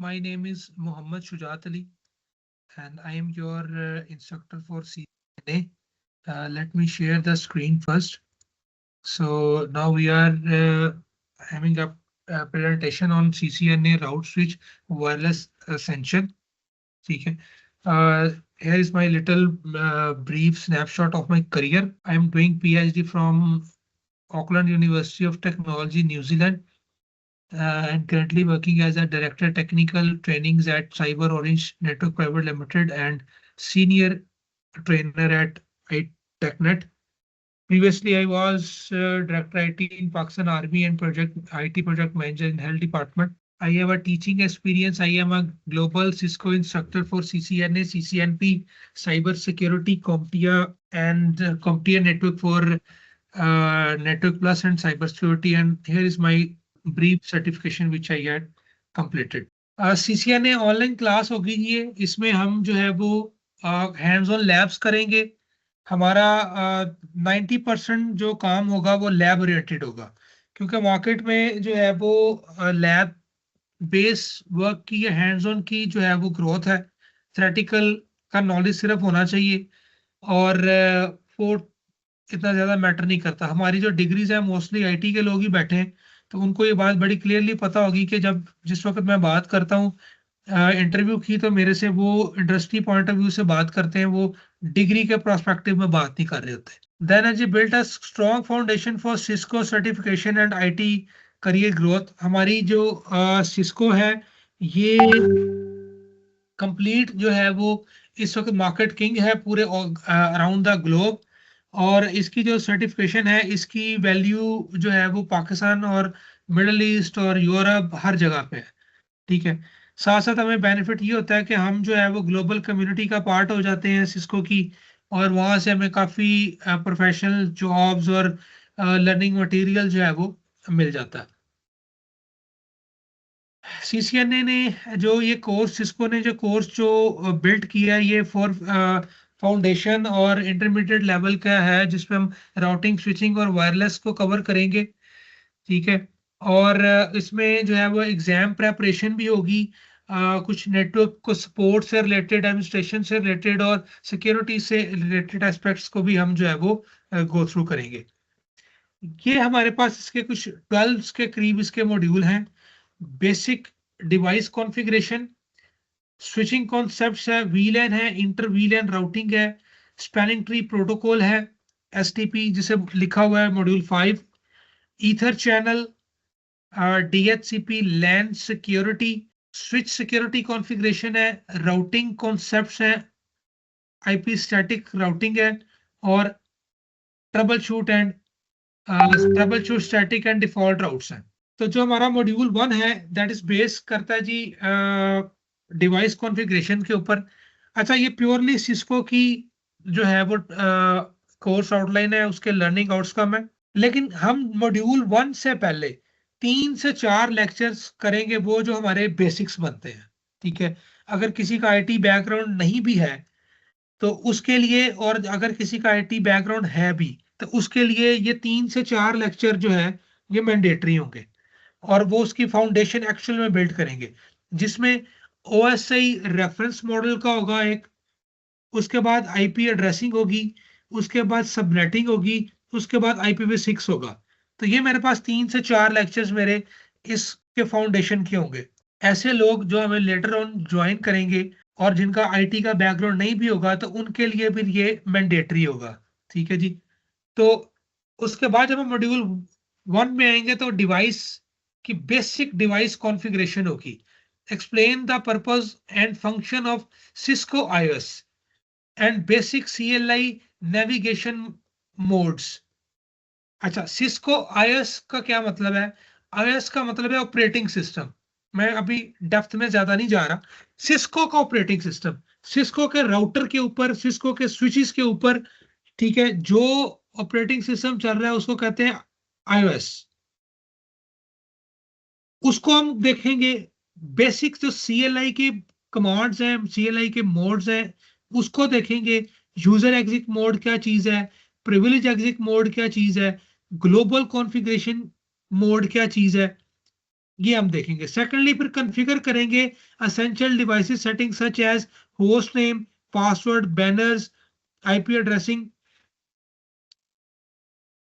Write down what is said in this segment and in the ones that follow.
My name is Muhammad Shujat Ali, and I am your instructor for CCNA. Let me share the screen first. So now we are having a presentation on CCNA route switch wireless essential. Okay. Here is my little brief snapshot of my career. I am doing PhD from Auckland University of Technology, New Zealand. And currently working as a director technical trainings at Cyber Orange Network Private Limited and senior trainer at TechNet. Previously, I was director IT in Pakistan Army and project IT project manager in Health Department. I have a teaching experience. I am a global Cisco instructor for CCNA, CCNP, cyber security, CompTIA, and CompTIA network for Network Plus and cybersecurity. And here is my brief certification which I had completed. CCNA online class होगी ये, इसमें हम जो है वो hands on labs करेंगे. हमारा 90% जो काम होगा वो लैब ओरिएंटेड होगा, क्योंकि मार्केट में जो है वो लैब बेस वर्क की या हैंड्स ऑन की जो है वो ग्रोथ है. थ्योरेटिकल का नॉलेज सिर्फ होना चाहिए और फोर्थ इतना ज्यादा मैटर नहीं करता. हमारी जो डिग्रीज है मोस्टली आईटी के लोग ही बैठे हैं, तो उनको ये बात बड़ी क्लियरली पता होगी कि जब जिस वक्त मैं बात करता हूँ इंटरव्यू की, तो मेरे से वो इंडस्ट्री पॉइंट ऑफ व्यू से बात करते हैं, वो डिग्री के प्रोस्पेक्टिव में बात नहीं कर रहे होते. Then as a built a strong foundation for Cisco certification and IT career growth. हमारी जो सिस्को है ये कंप्लीट जो है वो इस वक्त मार्केट किंग है पूरे अराउंड द ग्लोब, और इसकी जो सर्टिफिकेशन है इसकी वैल्यू जो है वो पाकिस्तान और मिडल ईस्ट और यूरोप हर जगह पे है. ठीक है. साथ साथ हमें बेनिफिट ये होता है कि हम जो है वो ग्लोबल कम्युनिटी का पार्ट हो जाते हैं सिस्को की, और वहां से हमें काफी प्रोफेशनल जॉब्स और लर्निंग मटेरियल जो है वो मिल जाता है. सीसीएनए ने जो ये कोर्स सिस्को ने जो कोर्स जो बिल्ड किया है ये फॉर फाउंडेशन और इंटरमीडिएट लेवल का है, जिसमें हम राउटिंग स्विचिंग और वायरलेस को कवर करेंगे. ठीक है. और इसमें जो है वो एग्जाम प्रेपरेशन भी होगी, कुछ नेटवर्क को सपोर्ट से रिलेटेड, एडमिनिस्ट्रेशन से रिलेटेड और सिक्योरिटी से रिलेटेड एस्पेक्ट्स को भी हम जो है वो गो थ्रू करेंगे. ये हमारे पास इसके कुछ 12 के करीब इसके मॉड्यूल हैं. Basic device configuration, switching concepts है, वीलैन है, इंटर वीलैन राउटिंग है, स्पैनिंग ट्री प्रोटोकॉल है, एसटीपी जिसे लिखा हुआ है मॉड्यूल 5, ईथर चैनल, डीएचसीपी लैन सिक्योरिटी, स्विच सिक्योरिटी कॉन्फ़िगरेशन है, राउटिंग कॉन्सेप्ट्स है, आईपी स्टैटिक राउटिंग है, और trouble shoot static and default routes हैं. तो जो हमारा मॉड्यूल 1 है दैट इज बेस करता है जी डिवाइस कॉन्फ़िगरेशन के ऊपर. अच्छा, ये प्योरली सिस्को की जो है वो कोर्स आउटलाइन है, उसके लर्निंग आउटकम है. लेकिन हम मॉड्यूल 1 से पहले 3 से 4 लेक्चर्स करेंगे वो जो हमारे बेसिक्स बनते हैं. ठीक है. अगर किसी का आईटी बैकग्राउंड नहीं भी है तो उसके लिए, और अगर किसी का आईटी बैकग्राउंड है भी तो उसके लिए ये 3 से 4 लेक्चर जो है ये मैंडेटरी होंगे, और वो उसकी फाउंडेशन एक्चुअल में बिल्ड करेंगे, जिसमें ओएसआई रेफरेंस मॉडल का होगा एक, उसके बाद आईपी एड्रेसिंग होगी, उसके बाद सबनेटिंग होगी, उसके बाद IPv6 होगा. तो ये मेरे पास 3 से 4 लेक्चर्स मेरे इसके फाउंडेशन के होंगे. ऐसे लोग जो हमें लेटर ऑन ज्वाइन करेंगे और जिनका आईटी का बैकग्राउंड नहीं भी होगा तो उनके लिए भी ये मैंडेटरी होगा. ठीक है जी. तो उसके बाद जब हम मॉड्यूल 1 में आएंगे तो डिवाइस की बेसिक डिवाइस कॉन्फ़िगरेशन होगी. Explain the purpose and function of Cisco iOS and basic CLI navigation modes. अच्छा, सिस्को आईओएस का क्या मतलब है? आईओएस का मतलब है ऑपरेटिंग सिस्टम. मैं अभी डेप्थ में ज्यादा नहीं जा रहा. सिस्को का ऑपरेटिंग सिस्टम, सिस्को के राउटर के ऊपर, सिस्को के स्विचेस के ऊपर, ठीक है, जो ऑपरेटिंग सिस्टम चल रहा है उसको कहते हैं आईओएस. उसको हम देखेंगे. बेसिक जो CLI के कमांड्स हैं, CLI के मोड्स हैं, उसको देखेंगे. यूजर एग्जिट मोड क्या चीज है, प्रिविलेज एग्जिट मोड क्या चीज है, ग्लोबल कॉन्फ़िगरेशन मोड क्या चीज है, ये हम देखेंगे। सेकेंडली फिर कॉन्फ़िगर करेंगे essential devices setting such as host name, password, banners, IP addressing.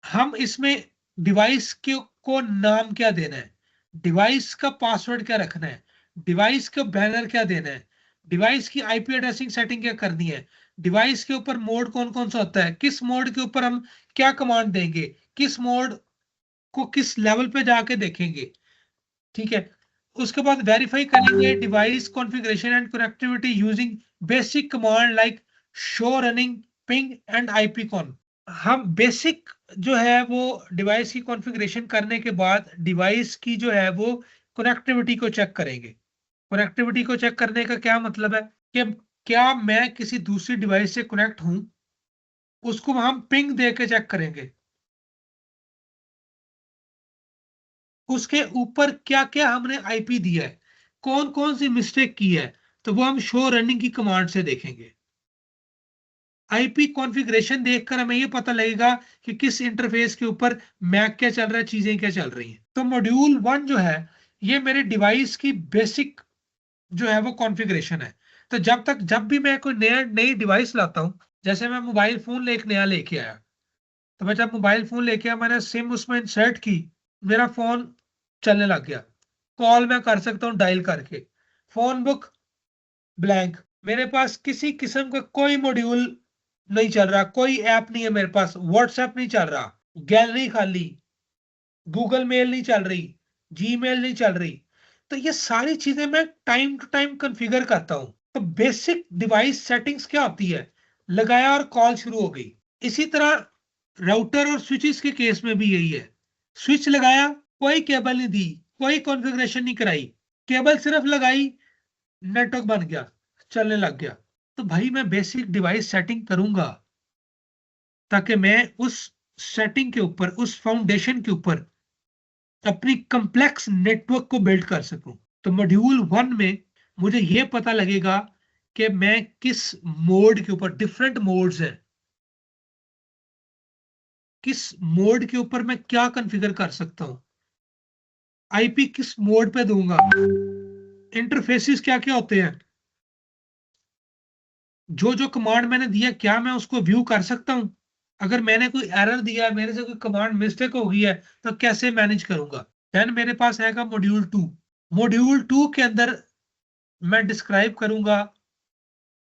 हम इसमें डिवाइस के को नाम क्या देना है, डिवाइस का पासवर्ड क्या रखना है, डिवाइस का बैनर क्या देना है, डिवाइस की आईपी एड्रेसिंग सेटिंग क्या करनी है, डिवाइस के ऊपर मोड कौन कौन सा होता है, किस मोड के ऊपर हम क्या कमांड देंगे, किस मोड को किस लेवल पे जाके देखेंगे। ठीक है, उसके बाद वेरीफाई करेंगे device configuration and connectivity using basic command like show, running, ping and IP con. हम बेसिक जो है वो डिवाइस की कॉन्फ़िगरेशन करने के बाद डिवाइस की जो है वो कनेक्टिविटी को चेक करेंगे। कनेक्टिविटी को चेक करने का क्या मतलब है कि क्या मैं किसी दूसरी डिवाइस से कनेक्ट हूं, उसको हम पिंग दे के चेक करेंगे। उसके ऊपर क्या क्या हमने आईपी दिया है, कौन कौन सी मिस्टेक की है, तो वो हम शो रनिंग की कमांड से देखेंगे। आईपी कॉन्फ़िगरेशन देखकर हमें ये पता लगेगा कि किस इंटरफेस के ऊपर मैक क्या चल रहा है, चीजें क्या चल रही हैं। तो मॉड्यूल 1 जो है ये मेरे डिवाइस की बेसिक जो है वो कॉन्फ़िगरेशन है। तो जब भी मैं कोई नई डिवाइस लाता हूं, जैसे मैं मोबाइल फोन एक नया लेके आया, तो मैं जब मोबाइल फोन लेके आया, मैंने सिम उसमें इंसर्ट की, मेरा फोन चलने लग गया, कॉल मैं कर सकता हूँ डायल करके, फोन बुक ब्लैंक, मेरे पास किसी किस्म का कोई मॉड्यूल नहीं चल रहा, कोई ऐप नहीं है मेरे पास, व्हाट्सएप नहीं चल रहा, गैलरी खाली, गूगल मेल नहीं चल रही, जीमेल नहीं चल रही। तो ये सारी चीजें मैं टाइम टू टाइम कॉन्फ़िगर करता हूं। तो बेसिक डिवाइस सेटिंग्स क्या होती है, लगाया और कॉल शुरू हो गई। इसी तरह राउटर और स्विचेस के केस में भी यही है, स्विच लगाया, कोई केबल नहीं दी, कोई कॉन्फ़िगरेशन नहीं कराई, केबल सिर्फ लगाई, नेटवर्क बन गया, चलने लग गया। तो भाई मैं बेसिक डिवाइस सेटिंग करूंगा ताकि मैं उस सेटिंग के ऊपर, उस फाउंडेशन के ऊपर अपनी कॉम्प्लेक्स नेटवर्क को बिल्ड कर सकूं। तो मॉड्यूल 1 में मुझे यह पता लगेगा कि मैं किस मोड के ऊपर, डिफरेंट मोड्स हैं, किस मोड के ऊपर मैं क्या कॉन्फ़िगर कर सकता हूं, आईपी किस मोड पे दूंगा, इंटरफेसेस क्या क्या होते हैं, जो जो कमांड मैंने दिया क्या मैं उसको व्यू कर सकता हूं, अगर मैंने कोई एरर दिया है, मेरे से कोई कमांड मिस्टेक हो गई है, तो कैसे मैनेज करूंगा। देन मेरे पास आएगा मॉड्यूल 2। मॉड्यूल 2 के अंदर मैं डिस्क्राइब करूंगा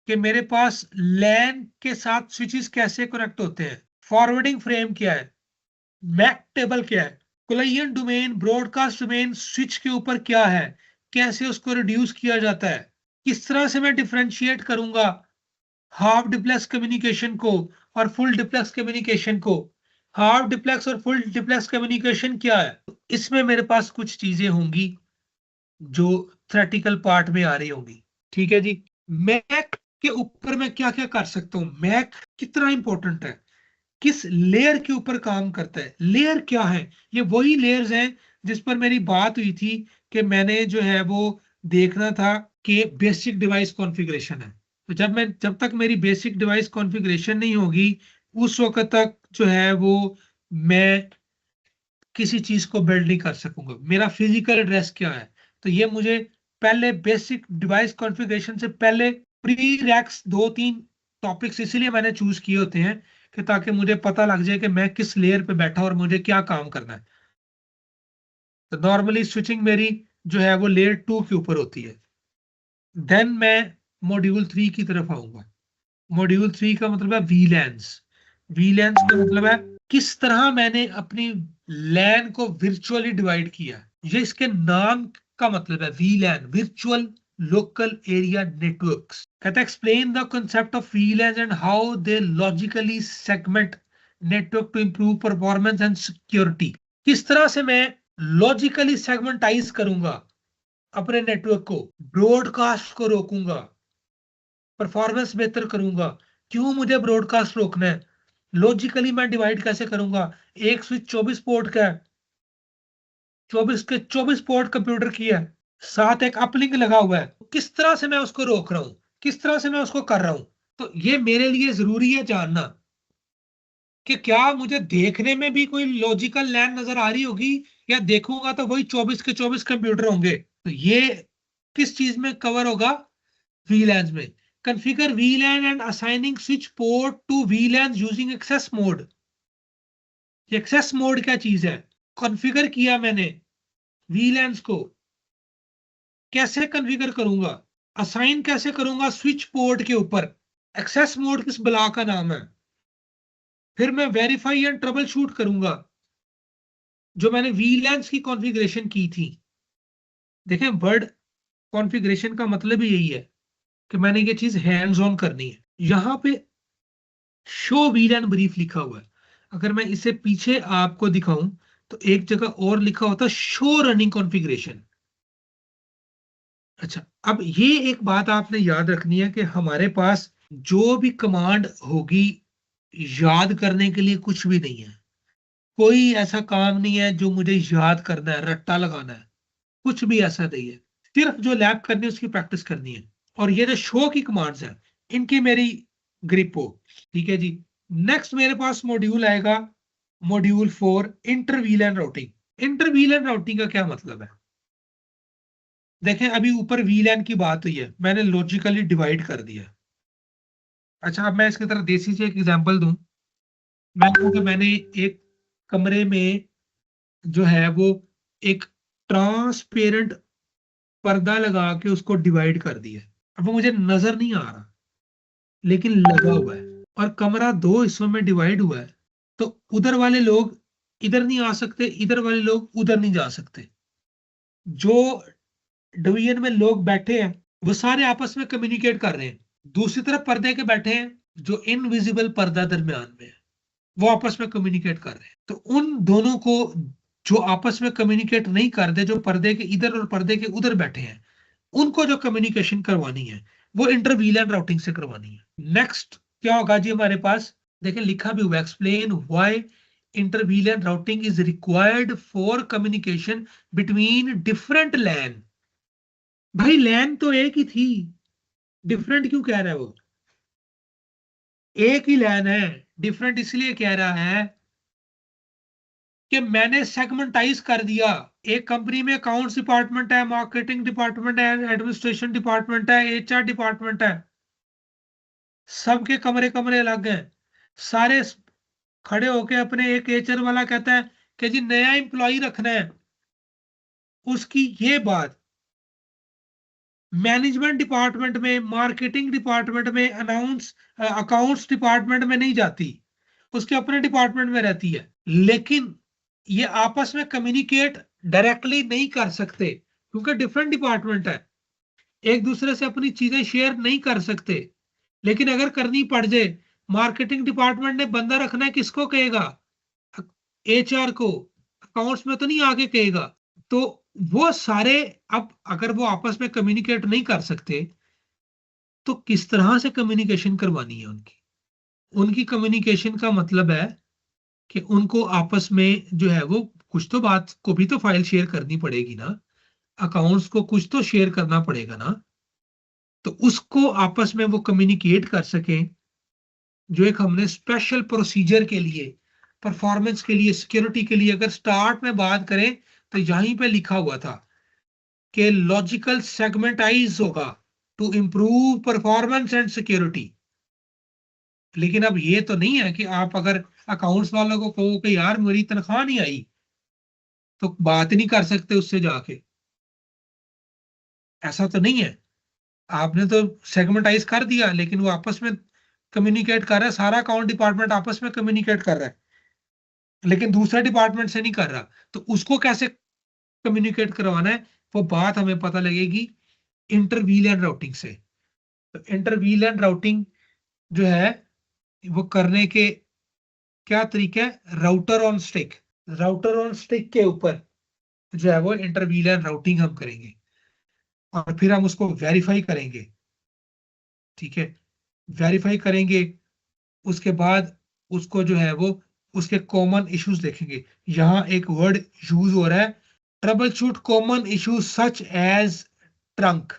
कि मेरे पास लैन के साथ स्विचेस कैसे कनेक्ट होते हैं, फॉरवर्डिंग फ्रेम क्या है, मैक टेबल क्या है, client domain, broadcast domain switch के ऊपर क्या है, कैसे उसको रिड्यूस किया जाता है, किस तरह से मैं डिफरेंशिएट करूंगा हाफ डिप्लेक्स कम्युनिकेशन को और फुल डिप्लेक्स कम्युनिकेशन को। हाफ डिप्लेक्स और फुल डिप्लेक्स कम्युनिकेशन क्या है, इसमें मेरे पास कुछ चीजें होंगी जो थ्योरेटिकल पार्ट में आ रही होंगी। ठीक है जी, मैक के ऊपर मैं क्या क्या कर सकता हूं, मैक कितना इंपॉर्टेंट है, किस लेयर के ऊपर काम करता है, लेयर क्या है, ये वही लेयर्स हैं जिस पर मेरी बात हुई थी कि मैंने जो है वो देखना था कि बेसिक डिवाइस कॉन्फ़िगरेशन है। तो जब तक मेरी बेसिक डिवाइस कॉन्फ़िगरेशन नहीं होगी, उस वक्त तक जो है वो मैं किसी चीज को बिल्ड नहीं कर सकूंगा। मेरा फिजिकल एड्रेस क्या है, तो ये मुझे पहले बेसिक डिवाइस कॉन्फ़िगरेशन से पहले प्री रैक्स 2-3 टॉपिक्स इसीलिए मैंने चूज किए होते हैं कि ताकि मुझे पता लग जाए कि मैं किस लेयर पे बैठा और मुझे क्या काम करना है। तो नॉर्मली स्विचिंग मेरी जो है वो लेयर 2 के ऊपर होती है। देन मैं मॉड्यूल 3 की तरफ आऊंगा। मॉड्यूल 3 का मतलब है वीलैंस। वीलैंस का मतलब है किस तरह मैंने अपनी लैन को वर्चुअली डिवाइड किया है। ये इसके नाम का मतलब है, वीलैन, वर्चुअल लोकल एरिया नेटवर्क्स। कहता है explain the concept of VLANs and how they logically segment network to improve performance and security। किस तरह से मैं लॉजिकली सेगमेंटाइज करूंगा अपने नेटवर्क को, ब्रॉडकास्ट को रोकूंगा, परफॉर्मेंस बेहतर करूंगा। क्यों मुझे ब्रॉडकास्ट रोकना है, लॉजिकली मैं डिवाइड कैसे करूंगा। एक स्विच 24 पोर्ट का है, 24 के 24 पोर्ट कंप्यूटर की है, साथ एक अपलिंक लगा हुआ है, किस तरह से मैं उसको रोक रहा हूं, किस तरह से मैं उसको कर रहा हूं। तो ये मेरे लिए जरूरी है जानना कि क्या मुझे देखने में भी कोई लॉजिकल लाइन नजर आ रही होगी क्या देखूंगा तो वही 24 के 24 कंप्यूटर होंगे। तो ये किस चीज में कवर होगा? VLANs में। Configure VLAN and assigning switch port to VLAN using access mode. Access mode क्या चीज है? कॉन्फ़िगर किया मैंने VLANs को, कैसे कॉन्फ़िगर करूंगा? असाइन कैसे करूंगा? स्विच पोर्ट के ऊपर। एक्सेस मोड किस बला का नाम है? फिर मैं वेरीफाई एंड ट्रबल शूट करूंगा जो मैंने VLANs की कॉन्फ़िगरेशन की थी। देखें, वर्ड कॉन्फ़िगरेशन का मतलब ही यही है कि मैंने ये चीज हैंड्स ऑन करनी है। यहां पे शो VLAN ब्रीफ लिखा हुआ है। अगर मैं इसे पीछे आपको दिखाऊं तो एक जगह और लिखा होता शो रनिंग कॉन्फ़िगरेशन। अच्छा, अब ये एक बात आपने याद रखनी है कि हमारे पास जो भी कमांड होगी, याद करने के लिए कुछ भी नहीं है। कोई ऐसा काम नहीं है जो मुझे याद करना है, रट्टा लगाना है, कुछ भी ऐसा नहीं है। सिर्फ जो लैब करनी है उसकी प्रैक्टिस करनी है। और ये जो शो की कमांड्स हैं, इनकी मेरी ग्रिप हो। ठीक है जी। नेक्स्ट मेरे पास मॉड्यूल आएगा, module 4, inter VLAN routing. Inter VLAN routing का क्या मतलब है? देखें, अभी ऊपर VLAN की बात हुई है, मैंने लॉजिकली डिवाइड कर दिया। अच्छा, अब मैं इसकी तरह देसी से एक एग्जांपल दूं। मैं कहूं कि मैंने एक कमरे में जो है वो एक ट्रांसपेरेंट पर्दा लगा के उसको डिवाइड कर दिया। अब वो मुझे नजर नहीं आ रहा लेकिन लगा हुआ है, और कमरा दो हिस्सों में डिवाइड हुआ है। तो उधर वाले लोग इधर नहीं आ सकते, इधर वाले लोग उधर नहीं जा सकते। जो डिवीजन में लोग बैठे हैं वो सारे आपस में कम्युनिकेट कर रहे हैं। दूसरी तरफ पर्दे के बैठे हैं, जो इनविजिबल पर्दा दरमियान में है, वो आपस में कम्युनिकेट कर रहे हैं। तो उन दोनों को, जो आपस में कम्युनिकेट नहीं करते, जो पर्दे के इधर और पर्दे के उधर बैठे हैं, उनको जो कम्युनिकेशन करवानी है वो इंटर VLAN राउटिंग से करवानी है। नेक्स्ट क्या होगा जी हमारे पास? देखिए, लिखा भी हुआ, explain why inter VLAN routing is required for communication between different LAN. भाई लैन तो एक ही थी, डिफरेंट क्यों कह रहा है वो? एक ही लैन है। डिफरेंट इसलिए कह रहा है कि मैंने सेगमेंटाइज कर दिया। एक कंपनी में अकाउंट्स डिपार्टमेंट है, मार्केटिंग डिपार्टमेंट है, एडमिनिस्ट्रेशन डिपार्टमेंट है, HR डिपार्टमेंट है। सबके कमरे कमरे अलग हैं। सारे खड़े होके अपने, एक HR वाला कहता है कि जी नया एम्प्लॉय रखना है, उसकी ये बात मैनेजमेंट डिपार्टमेंट में, मार्केटिंग डिपार्टमेंट में, अकाउंट्स डिपार्टमेंट में नहीं जाती, उसके अपने डिपार्टमेंट में रहती है। लेकिन ये आपस में कम्युनिकेट डायरेक्टली नहीं कर सकते क्योंकि डिफरेंट डिपार्टमेंट है, एक दूसरे से अपनी चीजें शेयर नहीं कर सकते। लेकिन अगर करनी पड़ जाए, मार्केटिंग डिपार्टमेंट ने बंदा रखना है, किसको कहेगा? HR को। अकाउंट्स में तो नहीं आके कहेगा। तो वो सारे, अब अगर वो आपस में कम्युनिकेट नहीं कर सकते तो किस तरह से कम्युनिकेशन करवानी है उनकी? उनकी कम्युनिकेशन का मतलब है कि उनको आपस में जो है वो कुछ तो बात को भी तो फाइल शेयर करनी पड़ेगी ना, अकाउंट्स को कुछ तो शेयर करना पड़ेगा ना। तो उसको आपस में वो कम्युनिकेट कर सकें, जो एक हमने स्पेशल प्रोसीजर के लिए, परफॉर्मेंस के लिए, सिक्योरिटी के लिए, अगर स्टार्ट में बात करें तो यहीं पे लिखा हुआ था कि लॉजिकल सेगमेंटाइज होगा to improve performance and security. लेकिन अब ये तो नहीं है कि आप अगर अकाउंट्स वालों को कहो कि यार मेरी तनख्वाह नहीं आई, तो बात नहीं कर सकते उससे जाके। ऐसा तो नहीं है। आपने तो सेगमेंटाइज कर दिया लेकिन वो आपस में कम्युनिकेट कर रहा है, सारा अकाउंट डिपार्टमेंट आपस में कम्युनिकेट कर रहा है लेकिन दूसरा डिपार्टमेंट से नहीं कर रहा। तो उसको कैसे कम्युनिकेट करवाना है, वो बात हमें पता लगेगी इंटर VLAN राउटिंग से। तो इंटर VLAN राउटिंग जो है वो करने के क्या तरीके हैं? Router on stick. Router on stick के ऊपर जो है वो इंटर VLAN राउटिंग हम करेंगे और फिर हम उसको वेरीफाई करेंगे। ठीक है, वेरीफाई करेंगे। उसके बाद उसको जो है वो उसके कॉमन इश्यूज देखेंगे। यहां एक वर्ड यूज हो रहा है, troubleshoot common issues such as trunk.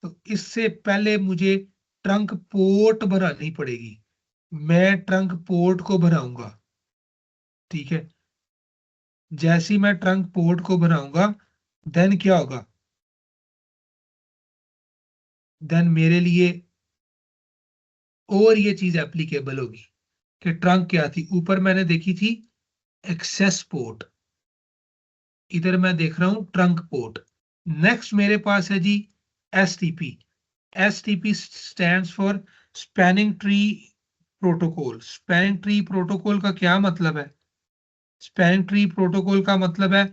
तो इससे पहले मुझे ट्रंक पोर्ट बनानी पड़ेगी। मैं ट्रंक पोर्ट को बनाऊंगा। ठीक है, जैसे ही मैं ट्रंक पोर्ट को बनाऊंगा देन क्या होगा, देन मेरे लिए और ये चीज एप्लीकेबल होगी कि ट्रंक क्या थी, ऊपर मैंने देखी थी एक्सेस पोर्ट, इधर मैं देख रहा हूं ट्रंक पोर्ट। नेक्स्ट मेरे पास है जी STP. STP stands for spanning tree protocol. Spanning tree protocol का क्या मतलब है? स्पैनिंग ट्री प्रोटोकॉल का मतलब है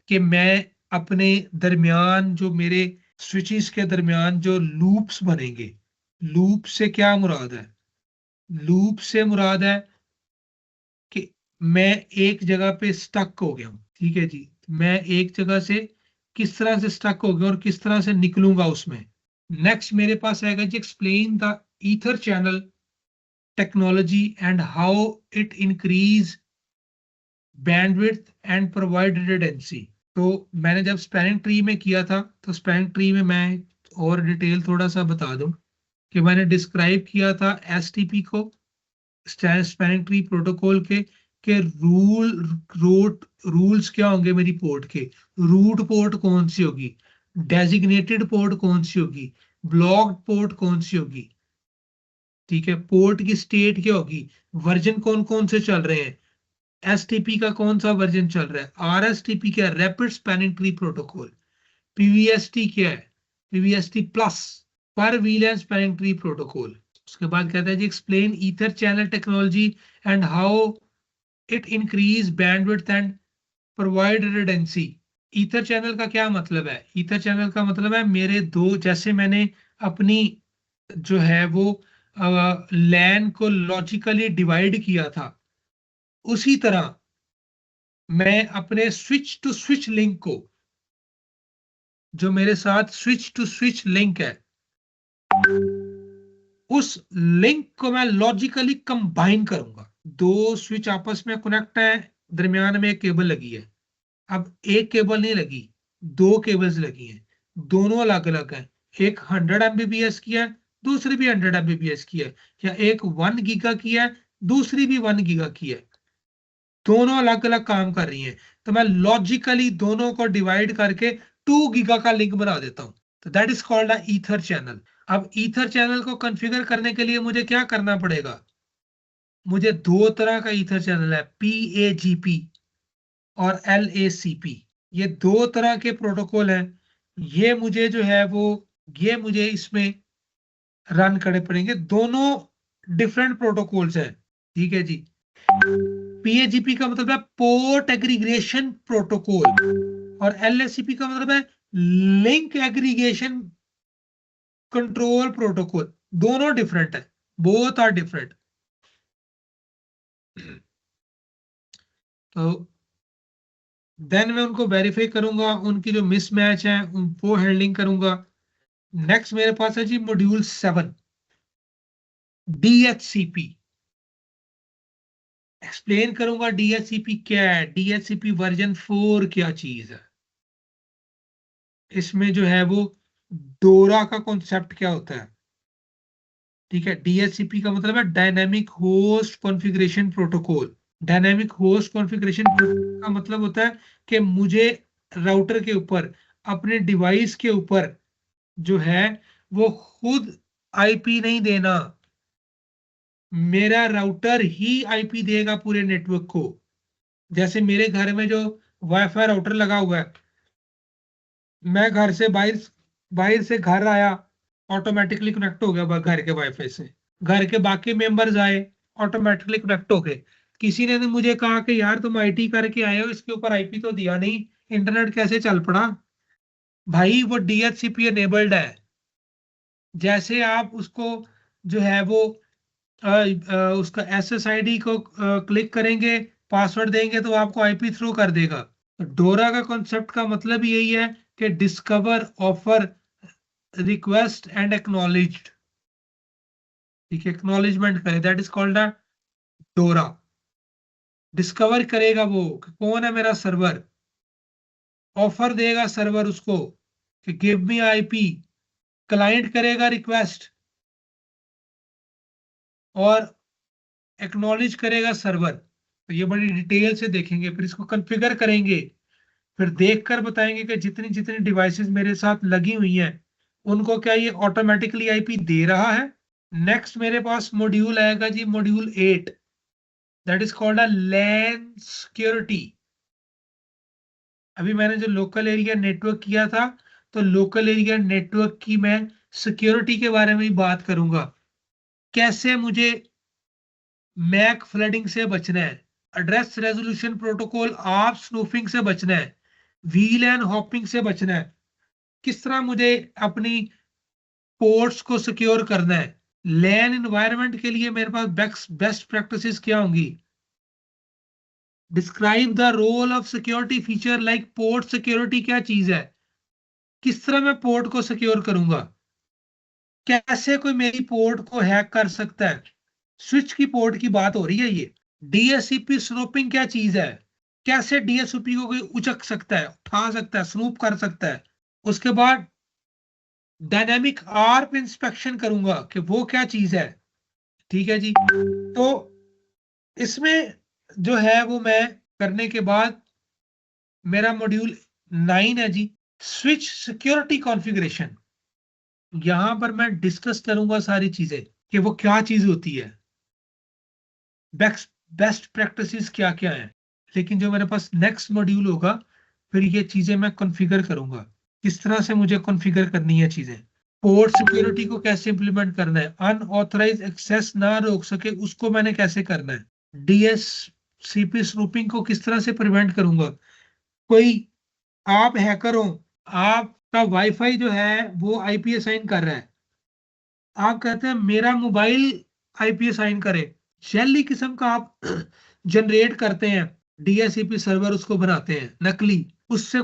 कि मैं अपने दरमियान जो मेरे स्विचेस के दरमियान जो लूप्स बनेंगे, लूप से क्या मुराद है? लूप से मुराद है कि मैं एक जगह पे स्टक हो गया हूं, ठीक है जी, मैं एक जगह से किस तरह से स्टक हो गया और किस तरह से निकलूंगा उसमें। नेक्स्ट मेरे पास आएगा जी explain the ether channel technology and how it increase bandwidth and provide redundancy. तो मैंने जब स्पैनिंग ट्री में किया था, तो स्पैनिंग ट्री में मैं और डिटेल थोड़ा सा बता दूं कि मैंने डिस्क्राइब किया था एसटीपी को, स्पैनिंग ट्री प्रोटोकॉल के रूल्स क्या होंगे मेरी पोर्ट के, रूट पोर्ट कौन सी होगी, डेजिग्नेटेड पोर्ट कौन सी होगी, ब्लॉक्ड पोर्ट कौन सी होगी, ठीक है, पोर्ट की स्टेट क्या होगी, वर्जन कौन कौन से चल रहे हैं, एसटीपी का कौन सा वर्जन चल रहा है, आरएसटीपी क्या है, rapid spanning tree protocol, PVST क्या है, PVST plus, per VLAN spanning tree protocol. उसके बाद कहता है जी explain ether channel technology and how it increase bandwidth and provide redundancy. Ether channel का क्या मतलब है? ईथर चैनल का मतलब है मेरे दो, जैसे मैंने अपनी जो है वो लैन को लॉजिकली डिवाइड किया था, उसी तरह मैं अपने स्विच टू स्विच लिंक को, जो मेरे साथ स्विच टू स्विच लिंक है, उस लिंक को मैं लॉजिकली कंबाइन करूंगा। दो स्विच आपस में कनेक्ट है, दरमियान में एक केबल लगी है। अब एक केबल नहीं लगी, दो केबल्स लगी हैं, दोनों अलग अलग हैं। एक 100 MBPS की है, दूसरी भी 100 MBPS की है, या एक 1 गीगा की है, दूसरी भी 1 गीगा की है, दोनों अलग अलग काम कर रही हैं। तो मैं लॉजिकली दोनों को डिवाइड करके 2 गीगा का लिंक बना देता हूं। तो that is called a ether channel. अब ईथर चैनल को कॉन्फ़िगर करने के लिए मुझे क्या करना पड़ेगा? मुझे दो तरह का ईथर चैनल है, PAGP और LACP। ये दो तरह के प्रोटोकॉल हैं। ये मुझे जो है वो, ये मुझे इसमें रन करने पड़ेंगे। दोनों डिफरेंट प्रोटोकॉल्स हैं, ठीक है जी। PAGP का मतलब है पोर्ट एग्रीगेशन प्रोटोकॉल, और LACP का मतलब है लिंक एग्रीगेशन कंट्रोल प्रोटोकॉल। दोनों डिफरेंट है, बोथ आर डिफरेंट। तो देन मैं उनको वेरीफाई करूंगा, उनकी जो मिसमैच है वो हैंडलिंग करूंगा। नेक्स्ट मेरे पास है जी मॉड्यूल 7, DHCP। एक्सप्लेन करूंगा DHCP क्या है, DHCP वर्जन 4 क्या चीज है, इसमें जो है वो डोरा का कॉन्सेप्ट क्या होता है, ठीक है। DHCP का मतलब है dynamic host configuration protocol. Dynamic host configuration का मतलब होता है कि मुझे राउटर के ऊपर, अपने डिवाइस के ऊपर जो है वो खुद आईपी नहीं देना, मेरा राउटर ही आईपी देगा पूरे नेटवर्क को। जैसे मेरे घर में जो वाईफाई राउटर लगा हुआ है, मैं घर से बाहर बाहर से घर आया, ऑटोमेटिकली कनेक्ट हो गया घर के वाईफाई से, घर के बाकी मेंबर्स आए, ऑटोमेटिकली कनेक्ट हो गए। किसी ने मुझे कहा कि यार तुम आईटी करके आए हो, इसके ऊपर आईपी तो दिया नहीं, इंटरनेट कैसे चल पड़ा? भाई वो DHCP एनेबल्ड है। जैसे आप उसको जो है वो उसका SSID को क्लिक करेंगे, पासवर्ड देंगे तो आपको आईपी थ्रू कर देगा। तो डोरा का कॉन्सेप्ट का मतलब यही है कि discover, offer, request and acknowledged, ठीक है, एक्नॉलेजमेंट करे, दैट इज कॉल्ड अ डोरा। डिस्कवर करेगा वो कि कौन है मेरा सर्वर, ऑफर देगा सर्वर उसको कि गिव मी आईपी, क्लाइंट करेगा रिक्वेस्ट और एक्नॉलेज करेगा सर्वर। तो ये बड़ी डिटेल से देखेंगे, फिर इसको कॉन्फ़िगर करेंगे, फिर देखकर बताएंगे कि जितनी जितनी डिवाइसेस मेरे साथ लगी हुई हैं उनको क्या ये ऑटोमेटिकली आईपी दे रहा है। नेक्स्ट मेरे पास मॉड्यूल आएगा जी, module 8, that is called a LAN security. अभी मैंने जो लोकल एरिया नेटवर्क किया था, तो लोकल एरिया नेटवर्क की मैं सिक्योरिटी के बारे में ही बात करूंगा। कैसे मुझे मैक फ्लडिंग से बचना है, एड्रेस रेजोल्यूशन प्रोटोकॉल आप स्नूफिंग से बचना है, वीलैन हॉपिंग से बचना है, किस तरह मुझे अपनी पोर्ट्स को सिक्योर करना है, लैन एनवायरनमेंट के लिए मेरे पास बेस्ट प्रैक्टिसेस क्या होंगी, describe the role of security feature like port security क्या चीज है, किस तरह मैं पोर्ट को सिक्योर करूंगा, कैसे कोई मेरी पोर्ट को हैक कर सकता है, स्विच की पोर्ट की बात हो रही है ये, डीएससीपी स्नूपिंग क्या चीज है, कैसे डीएससीपी को कोई उचक सकता है, उठा सकता है, स्नूप कर सकता है। उसके बाद डायनेमिक आर्प इंस्पेक्शन करूंगा कि वो क्या चीज है। ठीक है जी, तो इसमें जो है वो मैं करने के बाद मेरा मॉड्यूल 9 है जी, स्विच सिक्योरिटी कॉन्फ़िगरेशन। यहां पर मैं डिस्कस करूंगा सारी चीजें कि वो क्या चीज होती है, बेस्ट बेस्ट प्रैक्टिसेस क्या क्या है। लेकिन जो मेरे पास नेक्स्ट मॉड्यूल होगा, फिर ये चीजें मैं कॉन्फ़िगर करूंगा, किस तरह से मुझे कॉन्फ़िगर करनी है चीजें, पोर्ट सिक्योरिटी को कैसे इंप्लीमेंट करना है, अनऑथराइज एक्सेस ना रोक सके उसको मैंने कैसे करना है, डीएससीपी स्नूपिंग को किस तरह से प्रिवेंट करूंगा। कोई आप हैकर हो, आपका वाईफाई जो है वो आईपी असाइन कर रहा है, आप कहते हैं मेरा मोबाइल आईपी असाइन करे, शेली किस्म का आप जनरेट करते हैं, डीएससीपी सर्वर उसको बनाते हैं नकली, उससे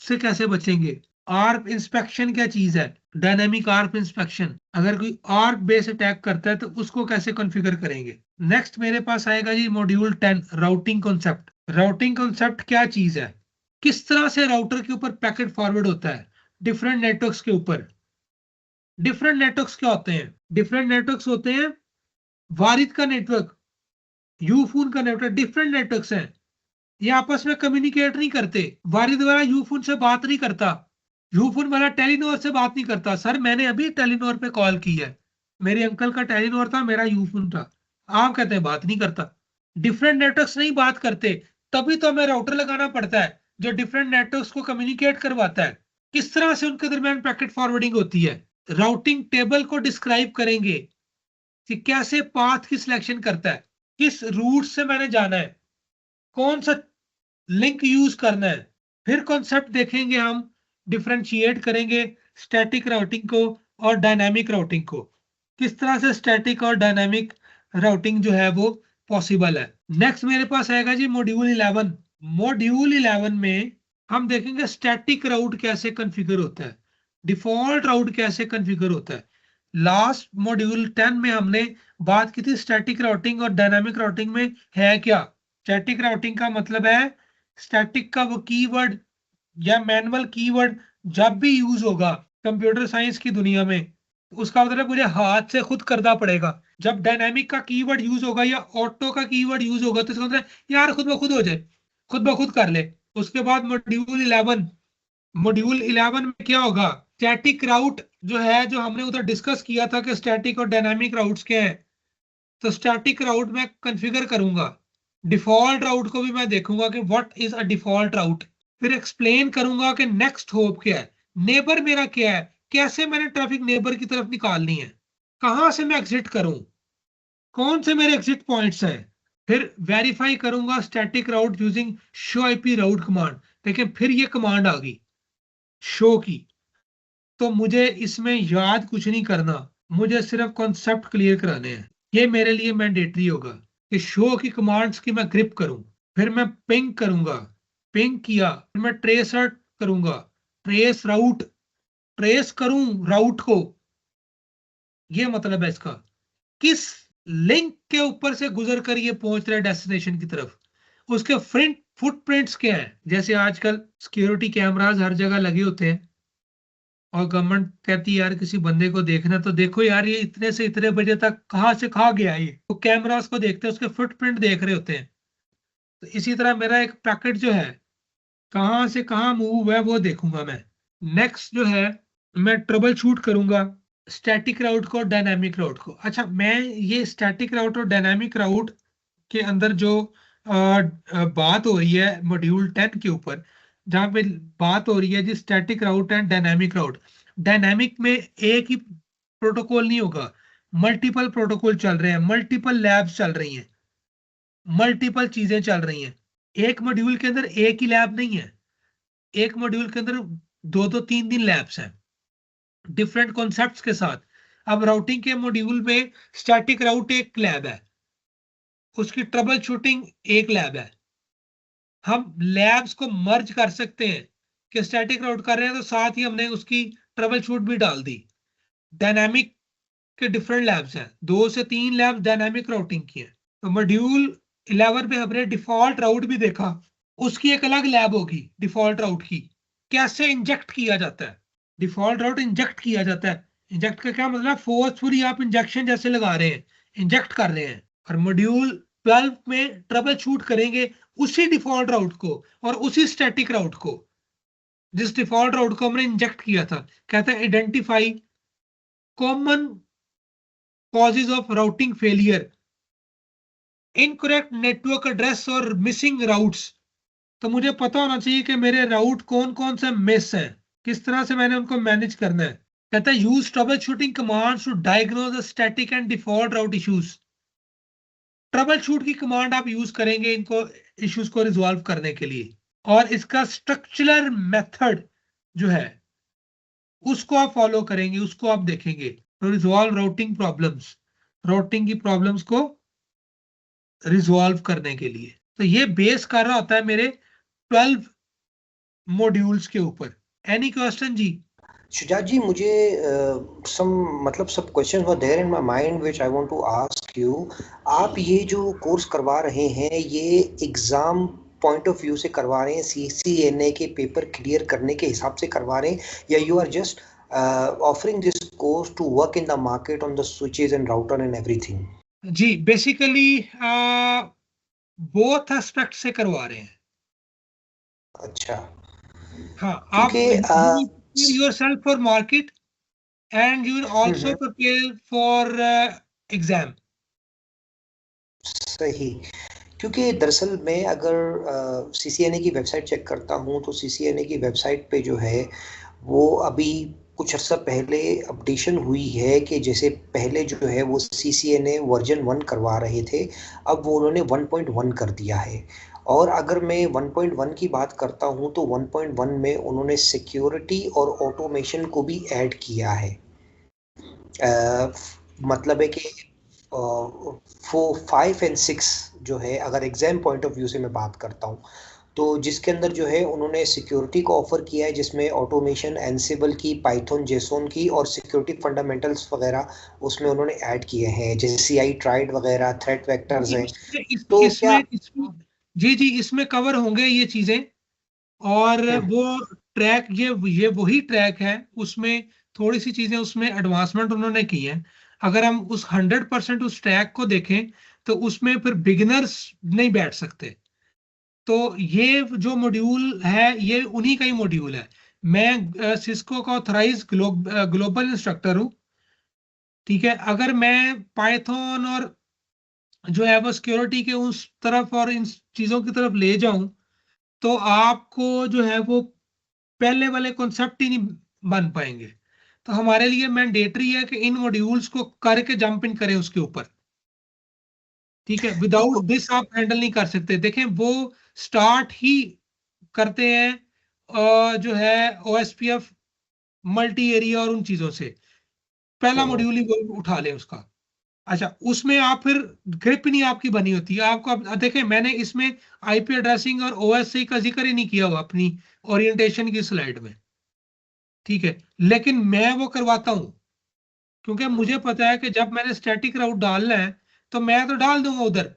से कैसे बचेंगे। आर्प इंस्पेक्शन क्या चीज है, डायनेमिक आर्प इंस्पेक्शन, अगर कोई आर्प बेस अटैक करता है तो उसको कैसे कॉन्फ़िगर करेंगे। नेक्स्ट मेरे पास आएगा जी module 10, routing concept. Routing concept क्या चीज है, किस तरह से राउटर के ऊपर पैकेट फॉरवर्ड होता है डिफरेंट नेटवर्क्स के ऊपर। डिफरेंट नेटवर्क्स क्या होते हैं, डिफरेंट नेटवर्क्स होते हैं वारिद का नेटवर्क, यूफोन का नेटवर्क, डिफरेंट नेटवर्क्स हैं, ये आपस में कम्युनिकेट नहीं करते। वारिद वाला यूफोन से बात नहीं करता, यूफोन वाला टेलीनॉर से बात नहीं करता। सर मैंने अभी टेलीनॉर पे कॉल की है, मेरे अंकल का टेलीनॉर था, मेरा यूफोन था, आप कहते हैं बात नहीं करता। डिफरेंट नेटवर्क्स नहीं बात करते, तभी तो हमें राउटर लगाना पड़ता है जो डिफरेंट नेटवर्क्स को कम्युनिकेट करवाता है। किस तरह से उनके दरमियान पैकेट फॉरवर्डिंग होती है, राउटिंग टेबल को डिस्क्राइब करेंगे कि कैसे पाथ की सिलेक्शन करता है, किस रूट से मैंने जाना है, कौन सा लिंक यूज करना है। फिर कॉन्सेप्ट देखेंगे हम, डिफरेंशिएट करेंगे स्टैटिक राउटिंग को और डायनामिक राउटिंग को, किस तरह से स्टैटिक और डायनामिक राउटिंग जो है वो पॉसिबल है। नेक्स्ट मेरे पास आएगा जी मॉड्यूल 11। मॉड्यूल 11 में हम देखेंगे स्टैटिक राउट कैसे कॉन्फ़िगर होता है, डिफॉल्ट राउट कैसे कॉन्फ़िगर होता है। लास्ट मॉड्यूल 10 में हमने बात की थी स्टैटिक राउटिंग और डायनामिक राउटिंग में है क्या। स्टैटिक राउटिंग का मतलब है स्टैटिक का वो कीवर्ड या मैनुअल कीवर्ड जब भी यूज होगा कंप्यूटर साइंस की दुनिया में, उसका मतलब मुझे हाथ से खुद करना पड़ेगा। जब डायनामिक का कीवर्ड यूज होगा या ऑटो का कीवर्ड यूज होगा तो इसका मतलब यार खुद ब खुद हो जाए, खुद ब खुद कर ले। उसके बाद मॉड्यूल 11 में क्या होगा, स्टैटिक राउट जो है, जो हमने उधर डिस्कस किया था कि स्टैटिक और डायनामिक राउट्स क्या है, तो स्टैटिक राउट मैं कॉन्फ़िगर करूंगा, डिफॉल्ट राउट को भी मैं देखूंगा कि व्हाट इज अ डिफॉल्ट राउट, फिर एक्सप्लेन करूंगा कि नेक्स्ट होप क्या है, नेबर मेरा क्या है, कैसे मैंने ट्रैफिक नेबर की तरफ निकालनी है, कहां से मैं एग्जिट करूं, कौन से मेरे एग्जिट पॉइंट्स हैं। फिर वेरीफाई करूंगा static route using show IP route command. देखिए फिर ये कमांड आ गई शो की, तो मुझे इसमें याद कुछ नहीं करना, मुझे सिर्फ कॉन्सेप्ट क्लियर कराने हैं। ये मेरे लिए मैंडेटरी होगा कि शो की कमांड्स की मैं ग्रिप करूं। फिर मैं पिंग करूंगा, पिंग किया, फिर मैं ट्रेस करूंगा, ट्रेस राउट, ट्रेस करूं राउट को, ये मतलब है इसका, किस लिंक के ऊपर से गुजर कर ये पहुंच रहा है डेस्टिनेशन की तरफ, उसके फ्रंट फुटप्रिंट्स क्या है। जैसे आजकल सिक्योरिटी कैमरास हर जगह लगे होते हैं और गवर्नमेंट कहती है यार किसी बंदे को देखना तो देखो यार ये इतने से इतने बजे तक कहाँ से कहाँ गया, ये तो कैमरास को देखते हैं, उसके फुटप्रिंट देख रहे होते हैं। तो इसी तरह मेरा एक पैकेट जो है कहाँ से कहाँ मूव है वो देखूंगा मैं। नेक्स्ट जो है मैं ट्रबल शूट करूंगा स्टैटिक राउट को, डायनामिक राउट को। अच्छा, मैं ये स्टैटिक राउट और डायनामिक राउट के अंदर जो बात हो रही है मॉड्यूल 10 के ऊपर, जहां पे बात हो रही है जी static route and dynamic route. Dynamic में एक ही प्रोटोकॉल नहीं होगा, मल्टीपल प्रोटोकॉल चल रहे हैं, मल्टीपल लैब्स चल रही हैं, मल्टीपल चीजें चल रही हैं। एक मॉड्यूल के अंदर एक ही लैब नहीं है, एक मॉड्यूल के अंदर दो दो तीन तीन लैब्स हैं डिफरेंट कॉन्सेप्ट्स के साथ। अब राउटिंग के मॉड्यूल में स्टैटिक राउट एक लैब है, उसकी ट्रबल शूटिंग एक लैब है। हम लैब्स को मर्ज कर सकते हैं कि स्टैटिक राउट कर रहे हैं तो साथ ही हमने उसकी ट्रबल शूट भी डाल दी। डायनामिक के डिफरेंट लैब्स हैं, 2 से 3 लैब्स डायनामिक राउटिंग की है। तो मॉड्यूल 11 पे हमने डिफॉल्ट राउट भी देखा, उसकी एक अलग लैब होगी डिफॉल्ट राउट की, कैसे इंजेक्ट किया जाता है। डिफॉल्ट राउट इंजेक्ट किया जाता है, इंजेक्ट का क्या मतलब, फोर्सफुली आप इंजेक्शन जैसे लगा रहे हैं, इंजेक्ट कर रहे हैं। और मॉड्यूल 12 में ट्रबल शूट करेंगे उसी डिफॉल्ट राउट को और उसी स्टैटिक राउट को, जिस डिफॉल्ट राउट को हमने इंजेक्ट किया था। कहता है identify common causes of routing failure, incorrect network address और मिसिंग राउट्स। तो मुझे पता होना चाहिए कि मेरे राउट कौन कौन से मिस हैं, किस तरह से मैंने उनको मैनेज करना है। कहता है use troubleshooting commands to diagnose the static and default route issues. Troubleshoot की कमांड आप यूज करेंगे इनको इश्यूज को रिजॉल्व करने के लिए, और इसका स्ट्रक्चरल मेथड जो है उसको आप फॉलो करेंगे, उसको आप देखेंगे तो रिजॉल्व राउटिंग प्रॉब्लम्स, राउटिंग की प्रॉब्लम्स को रिजॉल्व करने के लिए। तो ये बेस कर रहा होता है मेरे 12 मॉड्यूल्स के ऊपर। एनी क्वेश्चन जी? शुजात जी, मुझे सब question were there in my mind which I want to ask you. आप ये जो कोर्स करवा रहे हैं ये एग्जाम पॉइंट ऑफ व्यू से करवा रहे हैं, CCNA के पेपर क्लियर करने के हिसाब से करवा रहे हैं, या you are just offering this course to work in the market on the switches and router and everything? जी बेसिकली बोथ एस्पेक्ट से करवा रहे हैं। अच्छा, हाँ, आप क्योंकि yourself for market and you will also prepare for exam. सही, क्योंकि दरअसल मैं अगर CCNA की वेबसाइट चेक करता हूँ तो CCNA की वेबसाइट पे जो है वो अभी कुछ अर्सा पहले अपडेशन हुई है कि जैसे पहले जो है वो CCNA वर्जन 1 करवा रहे थे, अब वो उन्होंने 1.1 कर दिया है। और अगर मैं 1.1 की बात करता हूँ तो 1.1 में उन्होंने सिक्योरिटी और ऑटोमेशन को भी ऐड किया है। मतलब है कि 5 एंड 6 जो है, अगर एग्जाम पॉइंट ऑफ व्यू से मैं बात करता हूँ तो जिसके अंदर जो है उन्होंने सिक्योरिटी को ऑफर किया है, जिसमें ऑटोमेशन एनसिबल की, पाइथन जेसोन की और सिक्योरिटी फंडामेंटल्स वगैरह उसमें उन्होंने ऐड किए हैं, जैसे CI ट्राइड वगैरह, थ्रेट वेक्टर्स हैं। तो क्या इसमें जी जी इसमें कवर होंगे ये चीजें। और वो ट्रैक ये वही ट्रैक है, उसमें थोड़ी सी चीजें उसमें एडवांसमेंट उन्होंने की है। अगर हम उस 100% उस ट्रैक को देखें तो उसमें फिर बिगिनर्स नहीं बैठ सकते। तो ये जो मॉड्यूल है ये उन्हीं का ही मॉड्यूल है। मैं सिस्को का ऑथराइज ग्लोबल इंस्ट्रक्टर हूँ। ठीक है, अगर मैं पाइथन और जो है वो सिक्योरिटी के उस तरफ और इन चीजों की तरफ ले जाऊं तो आपको जो है वो पहले वाले कॉन्सेप्ट ही नहीं बन पाएंगे। तो हमारे लिए मैंडेटरी है कि इन मॉड्यूल्स को करके जंप इन करें उसके ऊपर। ठीक है, विदाउट दिस आप हैंडल नहीं कर सकते। देखें वो स्टार्ट ही करते हैं जो है OSPF मल्टी एरिया और उन चीजों से, पहला मॉड्यूल ही वो उठा लें उसका। अच्छा, उसमें आप फिर ग्रिप नहीं आपकी बनी होती है। आपको अब देखें मैंने इसमें IP एड्रेसिंग और OSI का जिक्र ही नहीं किया हुआ अपनी ओरिएंटेशन की स्लाइड में। ठीक है, लेकिन मैं वो करवाता हूं क्योंकि मुझे पता है कि जब मैंने स्टैटिक राउट डालना है तो मैं तो डाल दूंगा उधर,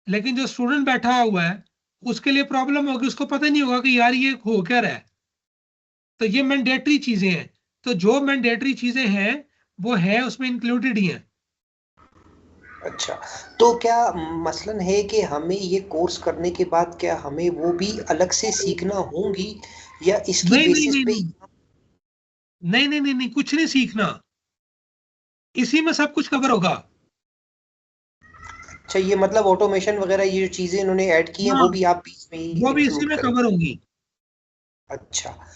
लेकिन जो स्टूडेंट बैठा हुआ है उसके लिए प्रॉब्लम होगी, उसको पता नहीं होगा कि यार ये हो क्या रहा है। तो ये मैंडेटरी चीजें हैं, तो जो मैंडेटरी चीजें हैं वो है उसमें इंक्लूडेड ही हैं। अच्छा, तो क्या मसलन है कि हमें ये कोर्स करने के बाद क्या हमें वो भी अलग से सीखना होंगी या इसकी नहीं नहीं बेसिस नहीं पे? नहीं नहीं नहीं नहीं नहीं, कुछ नहीं सीखना, इसी में सब कुछ कवर होगा। अच्छा, ये मतलब ऑटोमेशन वगैरह ये जो चीजें इन्होंने ऐड की हैं हाँ, वो भी आप बीच में ही वो भी इसी इंक्लूड में करें? कवर होंगी। अच्छा,